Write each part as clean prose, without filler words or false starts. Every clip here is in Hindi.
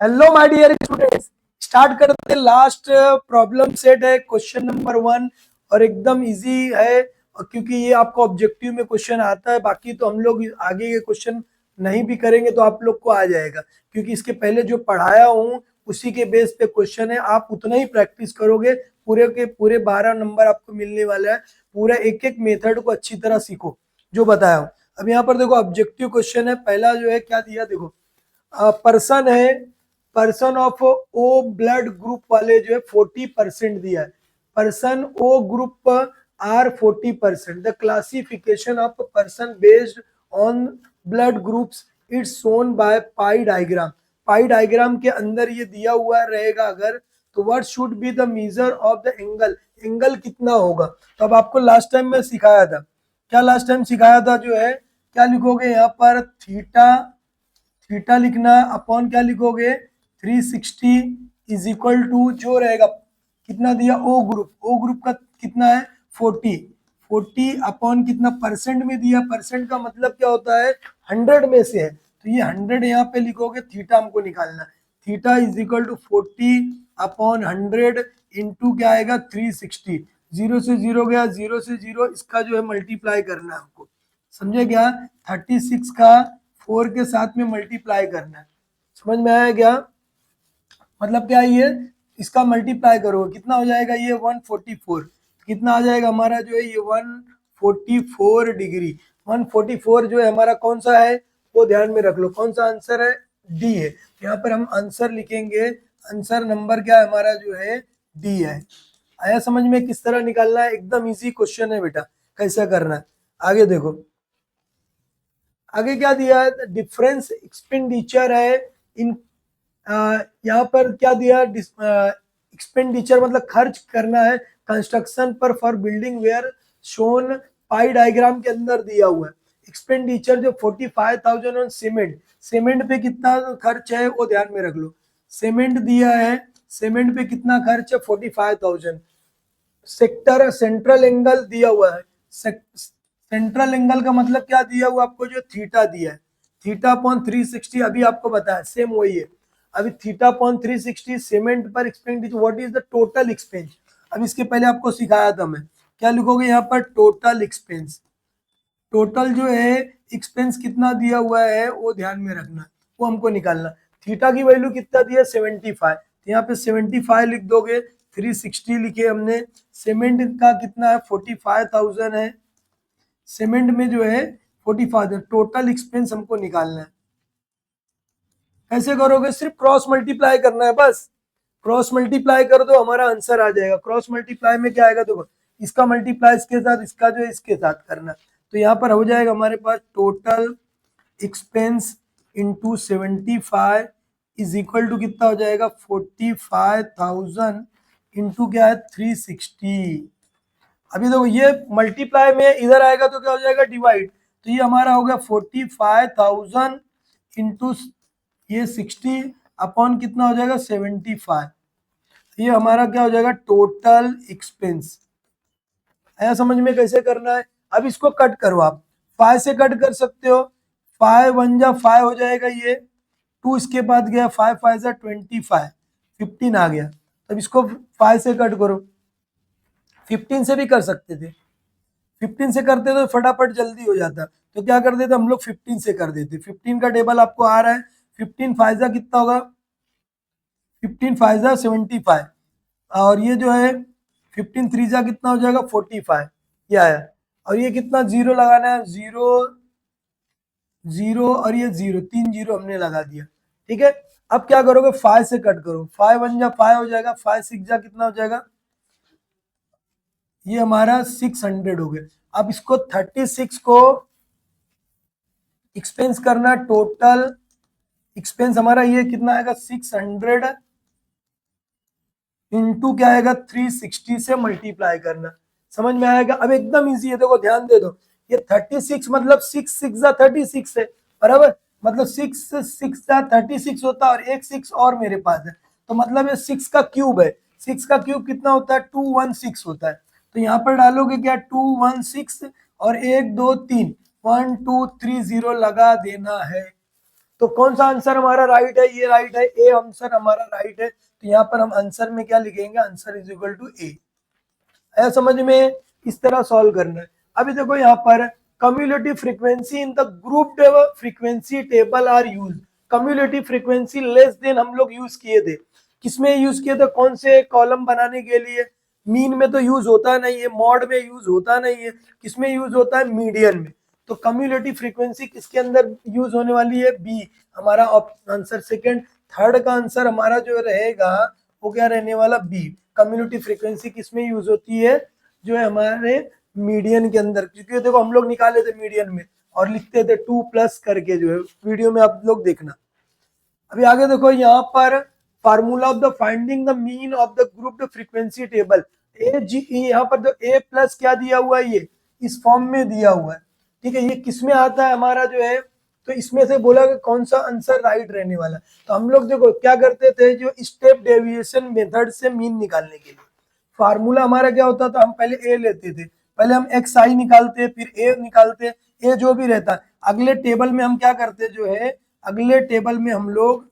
Hello my dear students, start करते हैं। लास्ट प्रॉब्लम सेट है क्वेश्चन नंबर 1 और एकदम इजी है और क्योंकि ये आपको ऑब्जेक्टिव में क्वेश्चन आता है। बाकी तो हम लोग आगे के क्वेश्चन नहीं भी करेंगे तो आप लोग को आ जाएगा, क्योंकि इसके पहले जो पढ़ाया हूँ उसी के बेस पे क्वेश्चन है। आप उतना ही प्रैक्टिस करोगे, पूरे के पूरे 12 नंबर आपको मिलने वाला है। पूरा एक एक मेथड को अच्छी तरह सीखो जो बताया हूँ। अब यहाँ पर देखो ऑब्जेक्टिव क्वेश्चन है। पहला जो है क्या दिया, देखो पर्सन है, person of O blood group वाले जो है 40% दिया है। Person O group are 40%। The classification of person based on blood groups it's shown by pie diagram. Pie diagram के अंदर ये दिया हुआ रहेगा अगर, तो what should be the measure of the angle, angle कितना होगा। तो अब आपको लास्ट टाइम में सिखाया था, क्या लास्ट टाइम सिखाया था जो है, क्या लिखोगे यहाँ पर थीटा, थीटा लिखना अपॉन क्या लिखोगे 360 इज इक्वल टू जो रहेगा कितना दिया ओ ग्रुप, ओ ग्रुप का कितना है 40, 40 अपॉन कितना परसेंट में दिया। परसेंट का मतलब क्या होता है 100 में से है, तो ये 100 यहाँ पे लिखोगे। थीटा हमको निकालना है, theta is equal to 40 upon 100 into क्या आएगा 360। जीरो से जीरो गया, जीरो से जीरो, इसका जो है मल्टीप्लाई करना है हमको, समझे क्या। 36 का 4 के साथ में मल्टीप्लाई करना है, समझ में आया क्या। मतलब क्या है ये, इसका मल्टीप्लाई करोगे कितना हो जाएगा ये 144, कितना आ जाएगा हमारा जो है ये 144 डिग्री। 144 जो है हमारा कौन सा है वो ध्यान में रख लो, कौन सा आंसर है डी है। यहाँ पर हम आंसर लिखेंगे, आंसर नंबर क्या है हमारा जो है डी है। आया समझ में किस तरह निकालना है, एकदम इजी क्वेश्चन है बेटा, कैसा करना है। आगे देखो, आगे क्या दिया है, डिफरेंस एक्सपेंडिचर है इन, यहाँ पर क्या दिया, एक्सपेंडिचर मतलब खर्च करना है कंस्ट्रक्शन पर for building where shown pie diagram के अंदर दिया हुआ है। एक्सपेंडिचर जो 45,000 ऑन सीमेंट, सीमेंट पे कितना खर्च है वो ध्यान में रख लो। सीमेंट दिया है, सीमेंट पे कितना खर्च है 45,000। सेक्टर सेंट्रल एंगल दिया हुआ है, सेंट्रल एंगल का मतलब क्या दिया हुआ आपको, जो थीटा दिया है, थीटा अपॉन 360 अभी आपको बताया सेम वही है। अभी थीटा अपॉन 360 सीमेंट पर expenditure, what is the total expense. अब इसके पहले आपको सिखाया था मैं, क्या लिखोगे यहाँ पर टोटल एक्सपेंस। टोटल जो है एक्सपेंस कितना दिया हुआ है वो ध्यान में रखना, वो हमको निकालना। थीटा की वैल्यू कितना दिया 75, तो यहाँ पे 75 लिख दोगे, 360 लिखे हमने। सीमेंट का कितना है 45,000 है, सीमेंट में जो है 45,000, टोटल एक्सपेंस हमको निकालना है। कैसे करोगे, सिर्फ क्रॉस मल्टीप्लाई करना है बस, क्रॉस मल्टीप्लाई कर दो हमारा आंसर आ जाएगा। क्रॉस मल्टीप्लाई में क्या आएगा देखो, इसका मल्टीप्लाई इसके साथ, इसका जो है इसके साथ करना, तो यहाँ पर हो जाएगा हमारे पास total expense into 75 is equal to कितना हो जाएगा 45,000 इंटू क्या है 360। अभी देखो ये मल्टीप्लाई में इधर आएगा तो क्या हो जाएगा डिवाइड, तो ये हमारा हो गया 45,000 इंटू ये 60 अपॉन कितना हो जाएगा 75। ये हमारा क्या हो जाएगा टोटल एक्सपेंस। ऐसा समझ में कैसे करना है। अब इसको कट करो आप, 5 से कट कर सकते हो, 5 वन जा 5 हो जाएगा, ये 2 इसके बाद गया, 5 5 जा 25, 15 आ गया। तब इसको 5 से कट करो, 15 से भी कर सकते थे, 15 से करते तो फटाफट जल्दी हो जाता, तो क्या कर देते हम लोग 15 से कर देते। 15 का टेबल आपको आ रहा है, 15 फाइजा कितना होगा 15 फाइजा 75, और ये जो है 15 थ्रीजा कितना हो जाएगा 45, ये आया। और ये कितना जीरो लगाना है, जीरो जीरो और ये जीरो, 3 जीरो हमने लगा दिया, ठीक है। अब क्या करोगे 5 से कट करो, 5 वन जा 5 हो जाएगा, 5 6 जा कितना हो जाएगा, ये हमारा 600 हो गया। अब इसको 36 को एक्सपेंस करना, टोटल एक्सपेंस हमारा ये कितना आएगा 600 इंटू क्या आएगा 360 से मल्टीप्लाई करना, समझ में आएगा। अब एकदम इजी है, देखो ध्यान दे दो, ये 36 मतलब 6 6 36 है, बराबर, मतलब 6 6 36 होता है, और एक 6 और मेरे पास है, तो मतलब ये 6 का क्यूब है। 6 का क्यूब कितना होता है 216 होता है, तो यहाँ पर डालोगे क्या 216 और 1 2 3, 1 2 3 0 लगा देना है। तो कौन सा आंसर हमारा राइट है, ये राइट है, ए आंसर हमारा राइट है। तो यहाँ पर हम आंसर में क्या लिखेंगे, आंसर इज इक्वल टू ए। आया समझ में, इस तरह सॉल्व करना है। अभी देखो यहाँ पर cumulative frequency in the grouped frequency table are use. Cumulative frequency less than हम लोग यूज किए थे, किसमें यूज किए थे, कौन से कॉलम बनाने के लिए, मीन में तो यूज होता नहीं है, मॉड में यूज होता नहीं है, किसमें यूज होता है, मीडियन में। तो कम्युलेटिव फ्रीक्वेंसी किसके अंदर यूज होने वाली है, बी हमारा आंसर सेकंड। थर्ड का आंसर हमारा जो रहेगा वो क्या रहने वाला, बी। कम्युनिटी फ्रीक्वेंसी किसमें यूज होती है, जो है हमारे मीडियन के अंदर, क्योंकि देखो हम लोग निकाले थे मीडियन में और लिखते थे 2+ करके, जो है वीडियो में आप लोग देखना। अभी आगे देखो यहाँ पर formula of the finding the mean of the grouped frequency table. ए जी, यहाँ पर जो ए प्लस क्या दिया हुआ है, ये इस फॉर्म में दिया हुआ है, ठीक है। ये किसमें आता है हमारा जो है, तो इसमें से बोला कि कौन सा आंसर राइट रहने वाला। तो हम लोग देखो क्या करते थे, जो स्टेप डेविएशन मेथड से मीन निकालने के लिए फार्मूला हमारा क्या होता था, हम पहले ए लेते थे, पहले हम एक्स आई निकालते, फिर ए निकालते, ए जो भी रहता है अगले टेबल में हम क्या करते, जो है अगले टेबल में हम लोग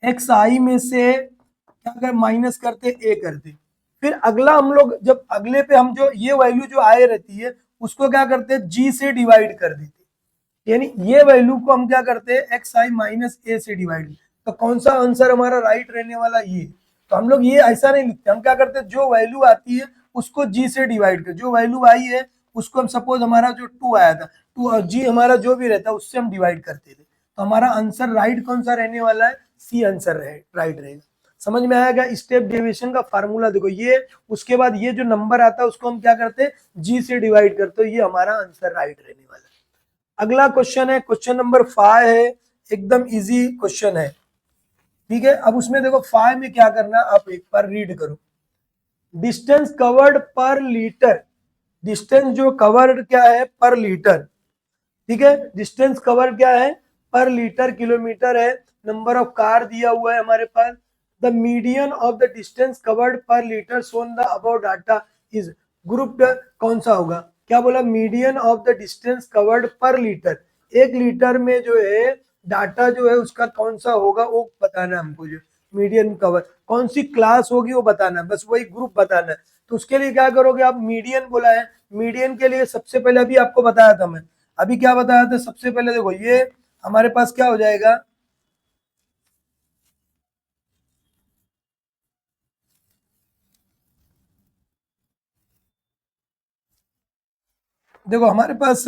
एक्स आई में से क्या कर माइनस करते, ए करते, फिर अगला हम लोग जब अगले पे हम जो ये वैल्यू जो आए रहती है उसको क्या करते हैं, जी से डिवाइड कर देते, यानी ये वैल्यू को हम क्या करते हैं, एक्स आई माइनस ए से डिवाइड। तो कौन सा आंसर हमारा राइट रहने वाला, ये। तो हम लोग ये ऐसा नहीं लिखते, हम क्या करते हैं, जो वैल्यू आती है उसको जी से डिवाइड कर, जो वैल्यू आई है उसको हम सपोज हमारा जो 2 आया था, 2 और जी हमारा जो भी रहता है उससे हम डिवाइड करते थे। तो हमारा आंसर राइट कौन सा रहने वाला है, सी आंसर राइट रहेगा। समझ में आएगा, स्टेप डेविएशन का फार्मूला देखो ये, उसके बाद ये जो नंबर आता है उसको हम क्या करते हैं, जी से डिवाइड करते, ये हमारा आंसर राइट रहने वाला है। अगला क्वेश्चन है, क्वेश्चन नंबर 5 है, एकदम इजी क्वेश्चन है, ठीक है। अब उसमें देखो 5 में क्या करना, आप एक बार रीड करो। Distance covered per litre, distance जो कवर्ड क्या है, पर लीटर, ठीक है। डिस्टेंस कवर क्या है, पर लीटर किलोमीटर है। नंबर ऑफ कार दिया हुआ है हमारे पास। The median of the distance covered per litre so on the above data is grouped, कौन सा होगा, क्या बोला, median of the distance covered per litre, 1 litre में जो है डाटा जो है उसका कौन सा होगा वो बताना है हमको। जो मीडियन कवर कौन सी क्लास होगी वो बताना है, बस वही ग्रुप बताना है। तो उसके लिए क्या करोगे आप, मीडियन बोला है, मीडियन के लिए सबसे पहले अभी आपको बताया था मैं, अभी क्या बताया था, सबसे पहले देखो ये हमारे पास क्या हो जाएगा, देखो हमारे पास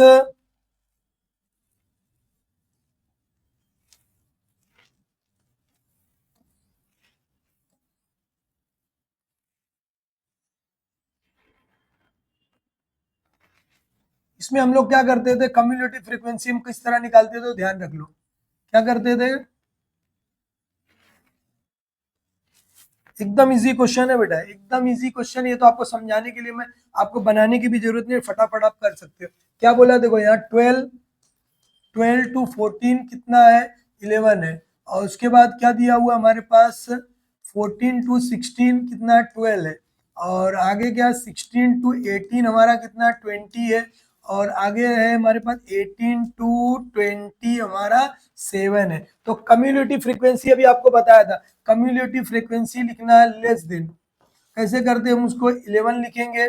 इसमें हम लोग क्या करते थे, कम्युलेटिव फ्रीक्वेंसी हम किस तरह निकालते थे, तो ध्यान रख लो क्या करते थे। एकदम इजी क्वेश्चन है बेटा, एकदम इजी क्वेश्चन, ये तो आपको समझाने के लिए मैं, आपको बनाने की भी जरूरत नहीं, फटाफट आप कर सकते हो। क्या बोला देखो यहाँ 12 टू 14 कितना है, 11 है, और उसके बाद क्या दिया हुआ हमारे पास, 14 टू 16 कितना है, 12 है, और आगे क्या 16 टू 18 हमारा कितना 20 है, और आगे है हमारे पास 18 टू 20 हमारा 7 है। तो कम्युलेटिव फ्रीक्वेंसी अभी आपको बताया था, कम्युलेटिव फ्रीक्वेंसी लिखना है लेस देन, कैसे करते हैं हम उसको, 11 लिखेंगे,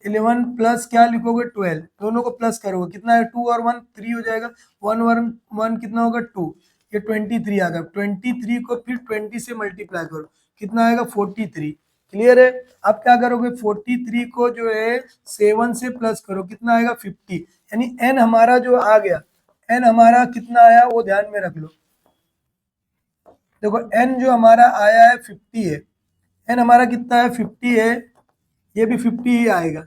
11 प्लस क्या लिखोगे 12, दोनों को प्लस करोगे कितना है, 2 और 1 3 हो जाएगा, 1 कितना होगा 2, ये 23 आ गया, 23 को फिर 20 से मल्टीप्लाई करो कितना आएगा 43। क्लियर है। अब क्या करोगे 43 को जो है 7 से प्लस करो कितना आएगा 50, यानी n हमारा जो आ गया, n हमारा कितना आया वो ध्यान में रख लो। देखो n जो हमारा आया है 50 है, n हमारा कितना है 50 है, ये भी 50 ही आएगा।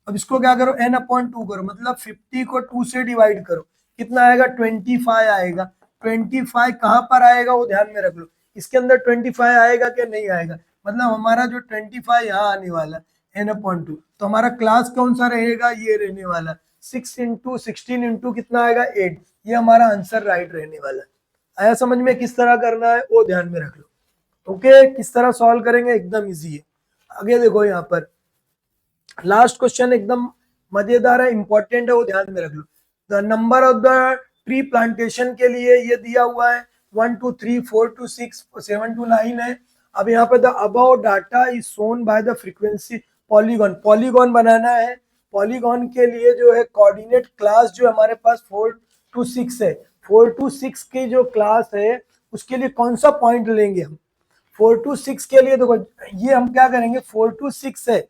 अब इसको क्या करो n/2 करो, मतलब 50 को 2 से डिवाइड करो कितना आएगा 25 आएगा। 25 कहाँ पर आएगा वो ध्यान में रख लो, इसके अंदर 25 आएगा क्या नहीं आएगा, मतलब हमारा जो 25 यहाँ आने वाला n/2, तो हमारा क्लास कौन सा रहेगा, ये रहने वाला 6 इंटू 16 इंटू कितना आएगा 8, ये हमारा आंसर राइट रहने वाला। आया समझ में, किस तरह करना है वो ध्यान में रख लो। ओके, किस तरह सॉल्व करेंगे, एकदम इजी है। आगे देखो यहाँ पर लास्ट क्वेश्चन एकदम मजेदार है, इंपॉर्टेंट है, वो ध्यान में रख लो। The number of the tree plantation के लिए ये दिया हुआ है 1 2 3 4 2 6 7 2 9 है। अब यहाँ पे the above data is shown by the frequency polygon, polygon बनाना है। पॉलीगॉन के लिए जो है कोऑर्डिनेट क्लास जो हमारे पास 4 to 6 है, 4 to 6 की जो क्लास है उसके लिए कौन सा पॉइंट लेंगे हम 4 to 6 के लिए। देखो ये हम क्या करेंगे 4 to 6 है,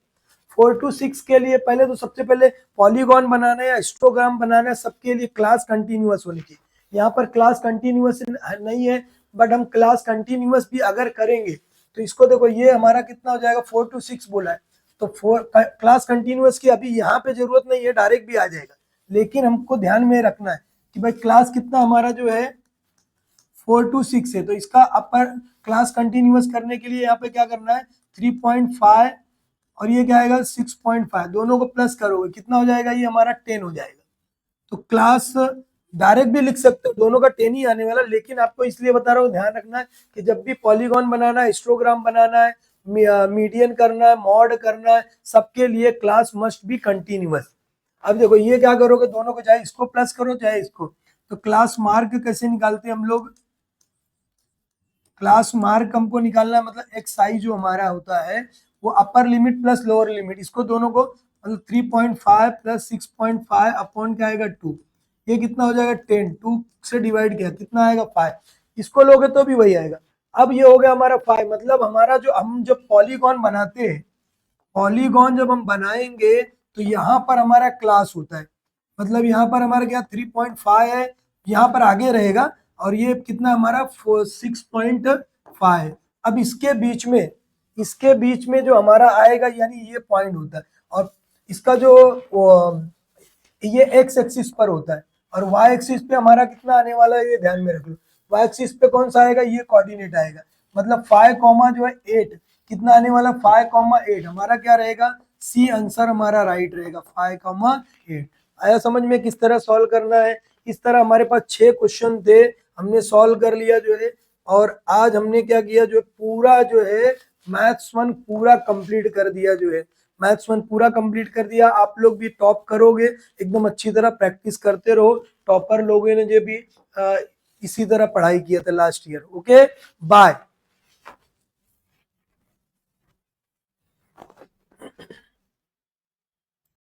4 to 6 के लिए पहले तो सबसे पहले पॉलीगॉन बनाना है या हिस्टोग्राम बनाना है, सबके लिए क्लास कंटिन्यूअस होनी चाहिए। यहाँ पर क्लास कंटिन्यूअस नहीं है, बट हम क्लास कंटिन्यूअस भी अगर करेंगे तो इसको देखो ये हमारा कितना हो जाएगा 4 to 6 बोला है, तो क्लास कंटिन्यूअस की अभी यहाँ पे जरूरत नहीं है, डायरेक्ट भी आ जाएगा। लेकिन हमको ध्यान में रखना है कि भाई क्लास कितना हमारा जो है 4 to 6 है, तो इसका अपर क्लास कंटिन्यूअस करने के लिए यहाँ पे क्या करना है 3.5 और ये क्या आएगा 6.5, दोनों को प्लस करोगे कितना हो जाएगा, ये हमारा 10 हो जाएगा। तो क्लास डायरेक्ट भी लिख सकते हो, दोनों का 10 ही आने वाला, लेकिन आपको इसलिए बता रहा हूँ ध्यान रखना है कि जब भी पॉलीगॉन बनाना है, हिस्टोग्राम बनाना है, मीडियन करना है, मॉड करना है, सबके लिए क्लास मस्ट बी कंटिन्यूअस। अब देखो ये क्या करोगे, दोनों को चाहे इसको प्लस करो चाहे इसको, तो क्लास मार्क कैसे निकालते हैं हम लोग, क्लास मार्क हमको निकालना है मतलब एक्स आई जो हमारा होता है वो upper limit plus lower limit, इसको दोनों को मतलब 3.5 प्लस 6.5 अपॉन क्या आएगा 2, ये कितना हो जाएगा 10, 2 से डिवाइड किया कितना आएगा 5, इसको लोगे तो भी वही आएगा। अब ये हो गया हमारा 5, मतलब हमारा जो हम जब पॉलीगॉन बनाते हैं, पॉलीगॉन जब हम बनाएंगे तो यहाँ पर हमारा क्लास होता है, मतलब यहाँ पर हमारा क्या 3.5 है, यहाँ पर आगे रहेगा और ये कितना हमारा 6.5। अब इसके बीच में जो हमारा आएगा यानी ये पॉइंट होता है, और इसका जो ये एक्स एक्सिस पर होता है और वाई एक्सिस पे हमारा कितना आने वाला है ये ध्यान में रख लो। वाई एक्सिस पे कौन सा आएगा, ये कोऑर्डिनेट आएगा, मतलब 5 कॉमा जो है 8 कितना आने वाला 5,8 हमारा क्या रहेगा, सी आंसर हमारा राइट रहेगा 5,8। आया समझ में किस तरह सॉल्व करना है। इस तरह हमारे पास 6 क्वेश्चन थे, हमने सॉल्व कर लिया जो है, और आज हमने क्या किया जो है पूरा जो है मैथ्स 1 पूरा कंप्लीट कर दिया जो है, मैथ्स 1 पूरा कंप्लीट कर दिया। आप लोग भी टॉप करोगे, एकदम अच्छी तरह प्रैक्टिस करते रहो, टॉपर लोगों ने जो भी इसी तरह पढ़ाई किया था लास्ट ईयर। Okay bye.